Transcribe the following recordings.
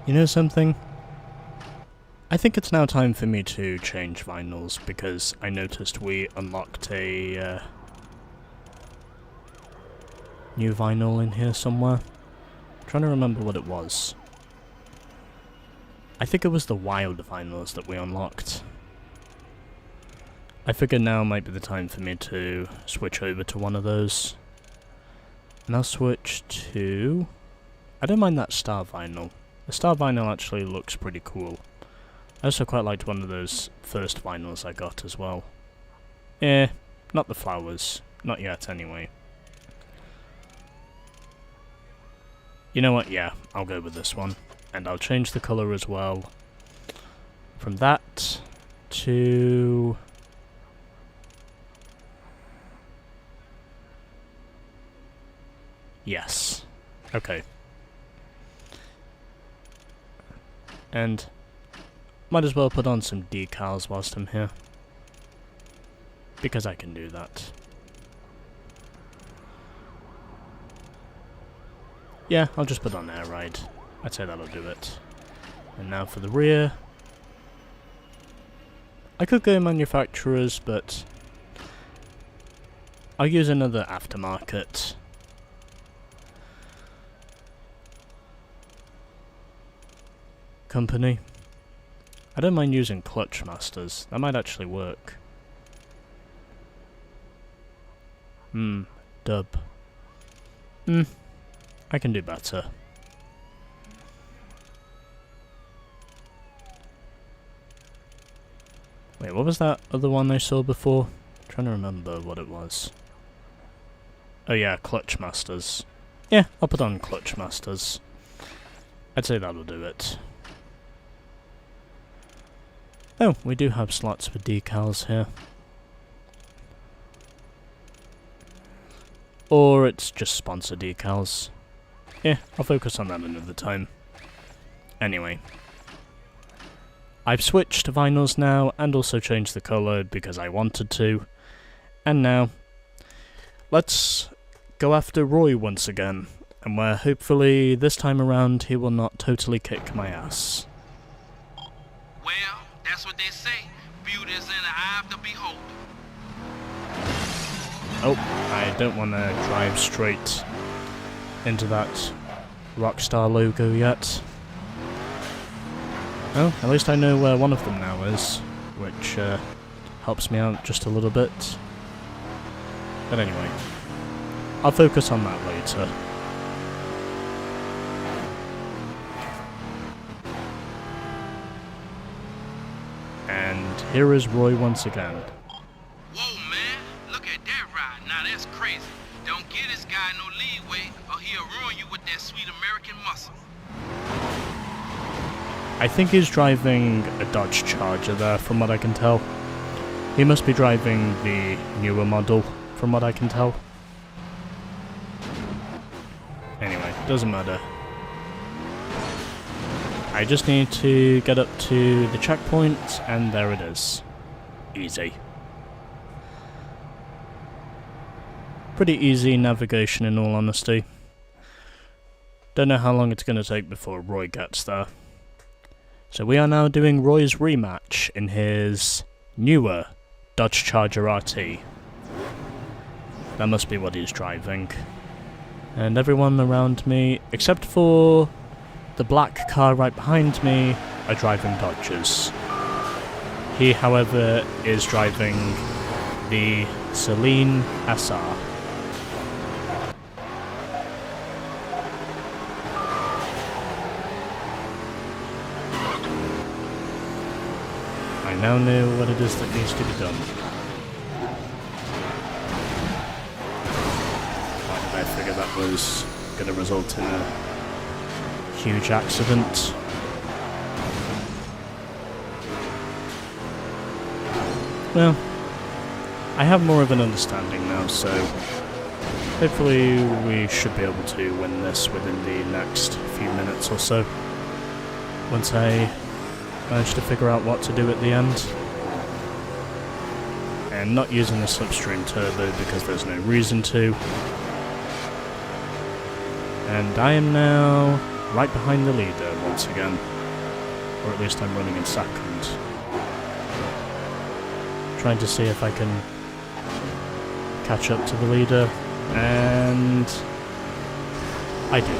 You know something? I think it's now time for me to change vinyls, because I noticed we unlocked a new vinyl in here somewhere. I'm trying to remember what it was. I think it was the wild vinyls that we unlocked. I figured now might be the time for me to switch over to one of those. And I'll switch to... I don't mind that star vinyl. The star vinyl actually looks pretty cool. I also quite liked one of those first vinyls I got as well. Not the flowers. Not yet, anyway. You know what? Yeah, I'll go with this one. And I'll change the colour as well. From that to... Yes. Okay. And might as well put on some decals whilst I'm here. Because I can do that. Yeah, I'll just put on air ride. I'd say that'll do it. And now for the rear. I could go manufacturers, but I'll use another aftermarket. Company. I don't mind using clutch masters. That might actually work. Dub. I can do better. Wait, what was that other one I saw before? I'm trying to remember what it was. Oh yeah, clutch masters. Yeah, I'll put on clutch masters. I'd say that'll do it. Oh, we do have slots for decals here. Or it's just sponsor decals. Yeah, I'll focus on that another time. Anyway. I've switched to vinyls now, and also changed the colour because I wanted to. And now, let's go after Roy once again, and where hopefully this time around he will not totally kick my ass. Well, that's what they say. Beauty is in the eye of the beholder. Oh, I don't want to drive straight into that Rockstar logo yet. Oh, at least I know where one of them now is, which helps me out just a little bit. But anyway, I'll focus on that later. And here is Roy once again. Whoa, man. Look at that ride. Now that's crazy. Don't give this guy no leeway or he'll ruin you with that sweet American muscle. I think he's driving a Dodge Charger there, from what I can tell. He must be driving the newer model, from what I can tell. Anyway, doesn't matter. I just need to get up to the checkpoint, and there it is. Easy. Pretty easy navigation in all honesty. Don't know how long it's going to take before Roy gets there. So we are now doing Roy's rematch in his newer Dodge Charger RT. That must be what he's driving. And everyone around me, except for the black car right behind me, are driving Dodges. He, however, is driving the Celine SR. I now know what it is that needs to be done. Why did I figure that was going to result in a huge accident? Well, I have more of an understanding now, so hopefully we should be able to win this within the next few minutes or so. Once I manage to figure out what to do at the end. And not using the slipstream turbo because there's no reason to. And I am now right behind the leader. once again. Or at least I'm running in second. Trying to see if I can catch up to the leader, and I do.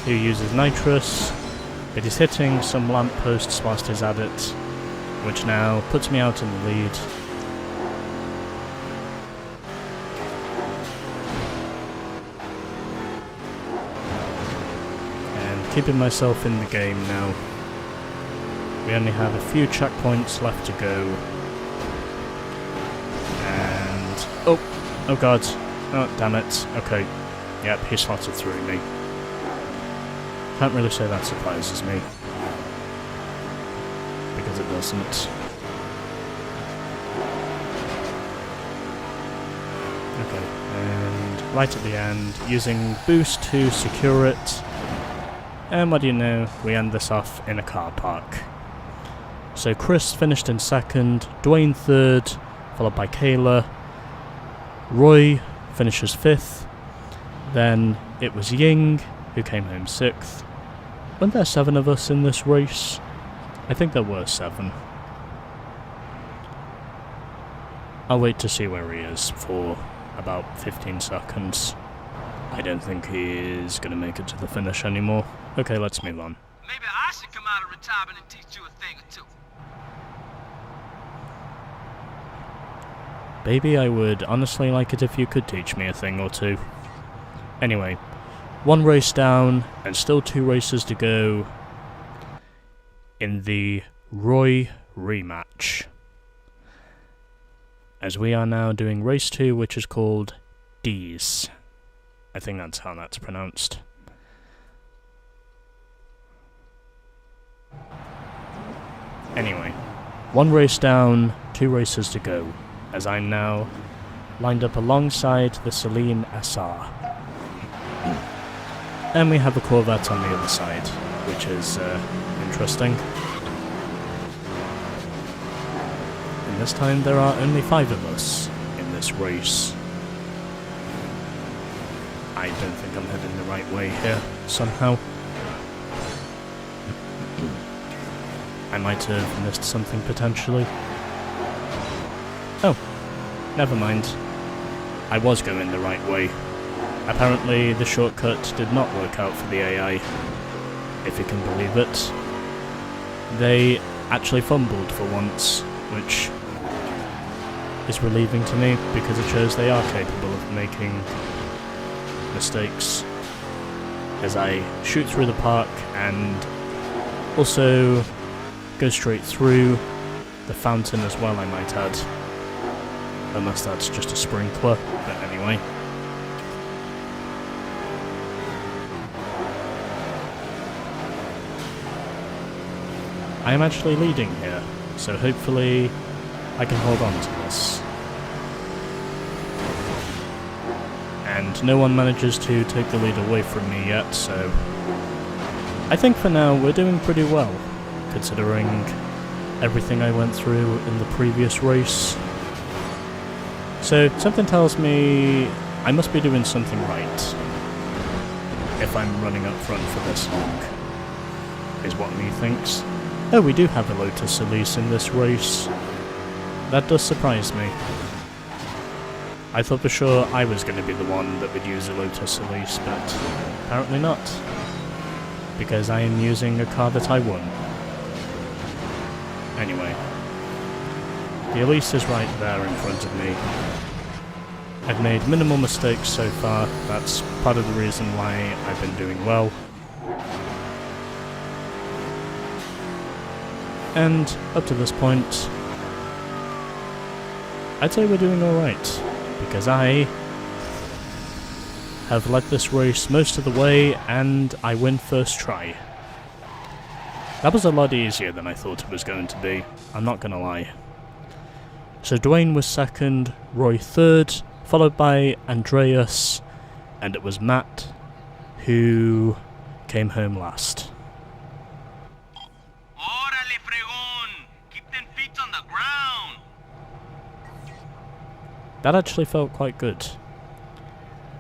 Who uses nitrous, but he's hitting some lampposts whilst he's at it, which now puts me out in the lead. And keeping myself in the game now. We only have a few checkpoints left to go. And... oh god. Oh, damn it. Okay. Yep, he slotted through me. Can't really say that surprises me. Because it doesn't. Okay, and right at the end, using boost to secure it. And what do you know, we end this off in a car park. So Chris finished in second, Dwayne third, followed by Kayla. Roy finishes fifth. Then it was Ying, who came home sixth. Weren't there 7 of us in this race? I think there were 7. I'll wait to see where he is for about 15 seconds. I don't think he is going to make it to the finish anymore. Okay, let's move on. Maybe I should come out of retirement and teach you a thing or two. Baby, I would honestly like it if you could teach me a thing or two. Anyway, 1 race down, and still 2 races to go in the Roy rematch. As we are now doing race 2, which is called D's. I think that's how that's pronounced. Anyway, 1 race down, 2 races to go, as I'm now lined up alongside the Celine SR. And we have a Corvette on the other side, which is interesting. And this time there are only 5 of us in this race. I don't think I'm heading the right way here, somehow. I might have missed something potentially. Oh, never mind. I was going the right way. Apparently the shortcut did not work out for the AI, if you can believe it. They actually fumbled for once, which is relieving to me because it shows they are capable of making mistakes. As I shoot through the park and also go straight through the fountain as well, I might add. Unless that's just a sprinkler, but anyway. I am actually leading here, so hopefully I can hold on to this. And no one manages to take the lead away from me yet, so I think for now we're doing pretty well, considering everything I went through in the previous race. So something tells me I must be doing something right if I'm running up front for this long, is what me thinks. Oh, we do have a Lotus Elise in this race. That does surprise me. I thought for sure I was going to be the one that would use a Lotus Elise, but apparently not. Because I am using a car that I won. Anyway. The Elise is right there in front of me. I've made minimal mistakes so far. That's part of the reason why I've been doing well. And up to this point, I'd say we're doing alright, because I have led this race most of the way, and I win first try. That was a lot easier than I thought it was going to be, I'm not gonna lie. So Dwayne was second, Roy third, followed by Andreas, and it was Matt who came home last. Órale, fregón! Keep them feet on the ground! That actually felt quite good.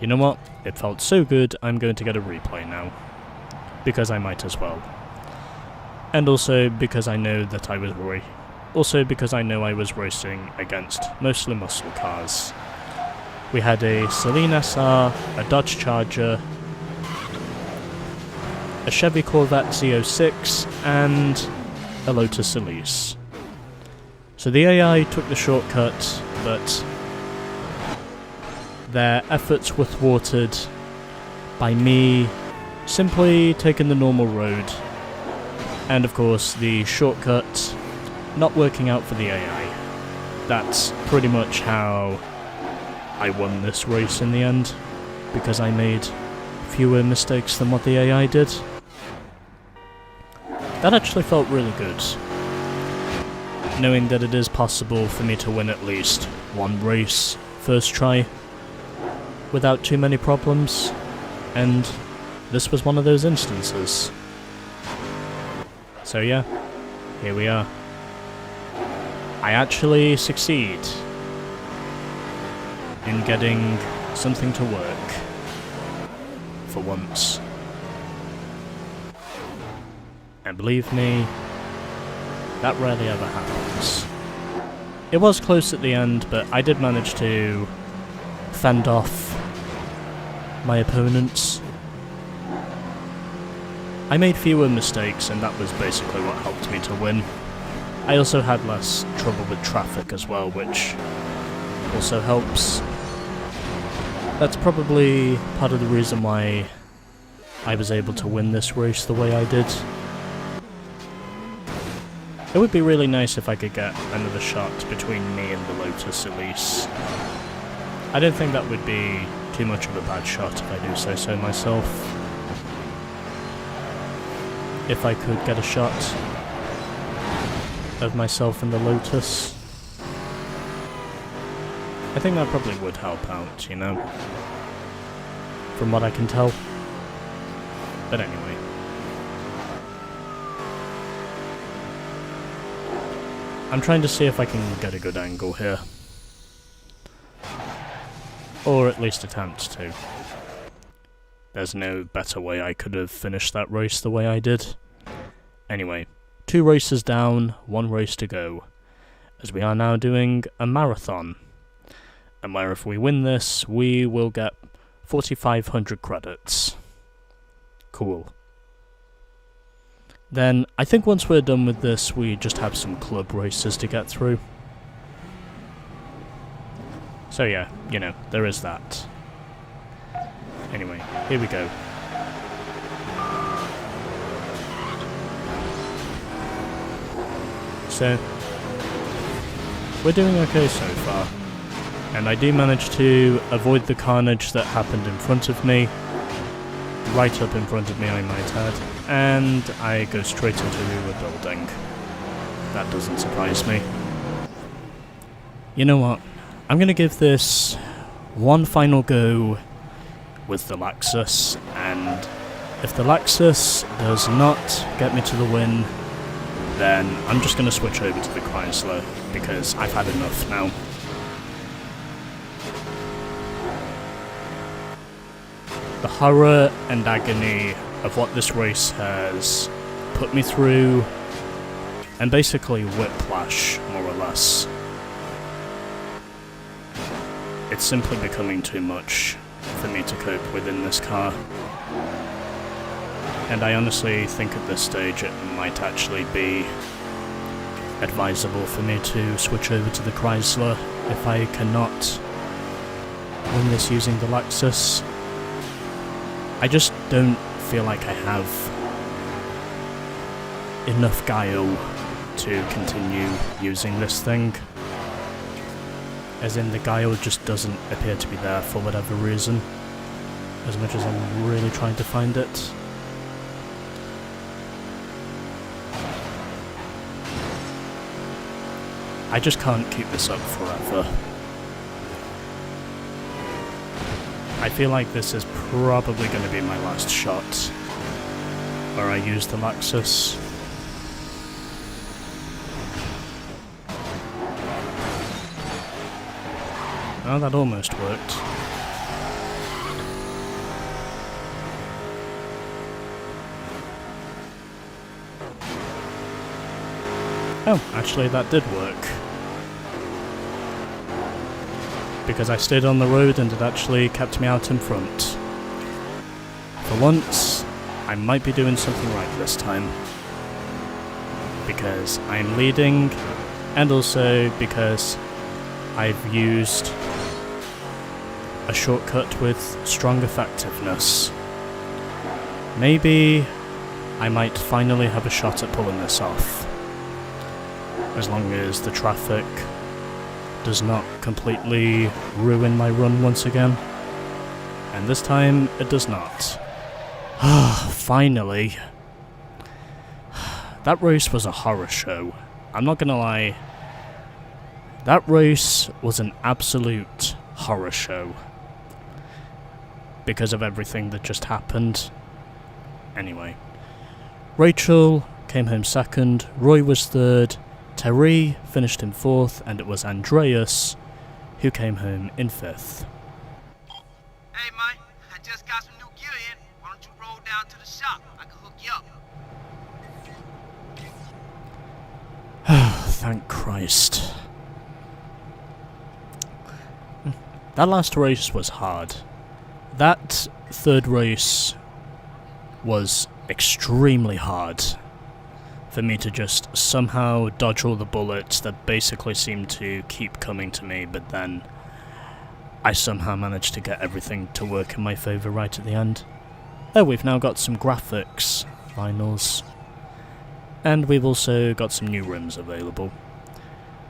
You know what? It felt so good, I'm going to get a replay now. because I might as well. And also because I know that I was racing against mostly muscle cars. We had a Celine SR, a Dodge Charger, a Chevy Corvette Z06, and a Lotus Elise. So the AI took the shortcut, but their efforts were thwarted by me simply taking the normal road, and of course the shortcut not working out for the AI. That's pretty much how I won this race in the end, because I made fewer mistakes than what the AI did. That actually felt really good, knowing that it is possible for me to win at least one race first try without too many problems, and this was one of those instances. So yeah, here we are. I actually succeed in getting something to work for once. And believe me, that rarely ever happens. It was close at the end, but I did manage to fend off my opponents. I made fewer mistakes, and that was basically what helped me to win. I also had less trouble with traffic as well, which also helps. That's probably part of the reason why I was able to win this race the way I did. It would be really nice if I could get another shot between me and the Lotus Elise. I don't think that would be too much of a bad shot if I do say so myself. If I could get a shot of myself and the Lotus, I think that probably would help out, you know, from what I can tell. But anyway. I'm trying to see if I can get a good angle here. Or at least attempt to. There's no better way I could have finished that race the way I did. Anyway, 2 races down, 1 race to go, as we are now doing a marathon. And where if we win this, we will get 4,500 credits. Cool. Then, I think once we're done with this, we just have some club races to get through. So yeah, you know, there is that. Anyway, here we go. So, we're doing okay so far. And I do manage to avoid the carnage that happened in front of me. Right up in front of me, I might add. And I go straight into a building. That doesn't surprise me. You know what? I'm going to give this one final go with the Lexus, and if the Lexus does not get me to the win, then I'm just going to switch over to the Chrysler, because I've had enough now. The horror and agony of what this race has put me through, and basically whiplash, more or less. It's simply becoming too much for me to cope with in this car. And I honestly think at this stage it might actually be advisable for me to switch over to the Chrysler if I cannot win this using the Lexus. I just don't feel like I have enough guile to continue using this thing. As in, the guile just doesn't appear to be there for whatever reason, as much as I'm really trying to find it. I just can't keep this up forever. I feel like this is probably going to be my last shot where I use the Lexus. Oh, that almost worked. Oh, actually that did work. Because I stayed on the road and it actually kept me out in front. For once, I might be doing something right this time. Because I'm leading, and also because I've used a shortcut with strong effectiveness. Maybe I might finally have a shot at pulling this off. As long as the traffic does not completely ruin my run once again. And this time, it does not. Ah, finally. That race was a horror show. I'm not gonna lie. That race was an absolute horror show. Because of everything that just happened. Anyway. Rachel came home second, Roy was third, Terry finished in fourth, and it was Andreas who came home in fifth. Hey, Mike, I just got some new gear in. Why don't you roll down to the shop? I can hook you up. Thank Christ. That last race was hard. That third race was extremely hard for me to just somehow dodge all the bullets that basically seemed to keep coming to me, but then I somehow managed to get everything to work in my favour right at the end. Oh, we've now got some graphics finals, and we've also got some new rims available.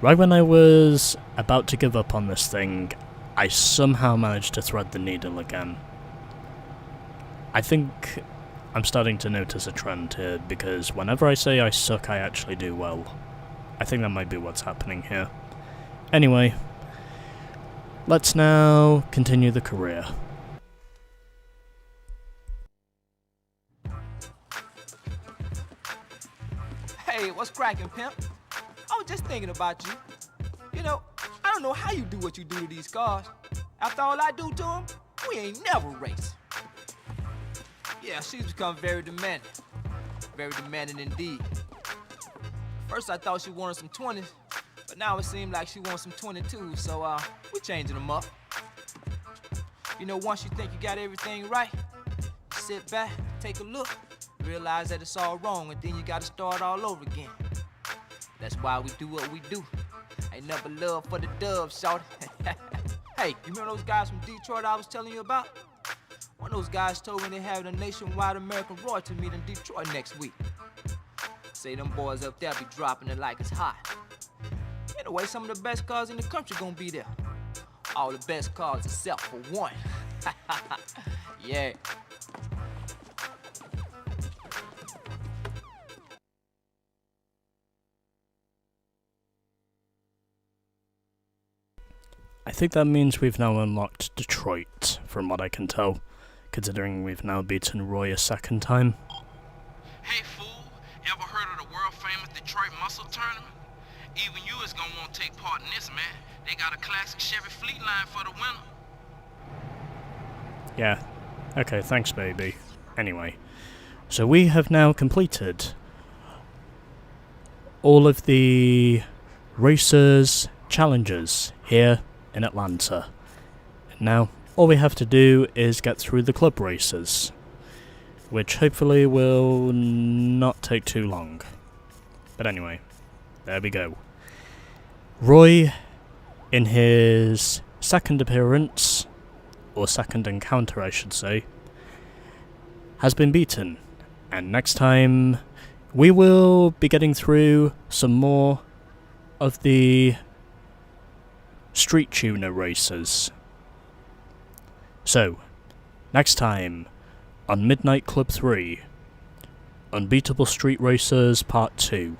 Right when I was about to give up on this thing, I somehow managed to thread the needle again. I think I'm starting to notice a trend here, because whenever I say I suck, I actually do well. I think that might be what's happening here. Anyway, let's now continue the career. Hey, what's cracking, pimp? I was just thinking about you. You know, I don't know how you do what you do to these cars. After all I do to them, we ain't never race. Yeah, she's become very demanding. Very demanding indeed. First I thought she wanted some 20s, but now it seems like she wants some 22s, so we changing them up. You know, once you think you got everything right, sit back, take a look, realize that it's all wrong, and then you gotta start all over again. That's why we do what we do. Ain't never love for the dubs, shawty. Hey, you remember those guys from Detroit I was telling you about? One of those guys told me they're having a nationwide American royalty meet in Detroit next week. Say them boys up there be dropping it like it's hot. Anyway, some of the best cars in the country gonna be there. All the best cars except for one. Yeah. I think that means we've now unlocked Detroit, from what I can tell, considering we've now beaten Roy a second time. Hey, fool, ever heard of the world-famous Detroit Muscle Tournament? Even you is gonna want to take part in this, man. They got a classic Chevy fleet line for the winner. Yeah. Okay, thanks, baby. Anyway, so we have now completed all of the racers' challenges here in Atlanta. Now, all we have to do is get through the club races, which hopefully will not take too long. But anyway, there we go. Roy, in his second appearance, or second encounter I should say, has been beaten, and next time we will be getting through some more of the street tuner races. So, next time on Midnight Club 3, Unbeatable Street Racers Part 2.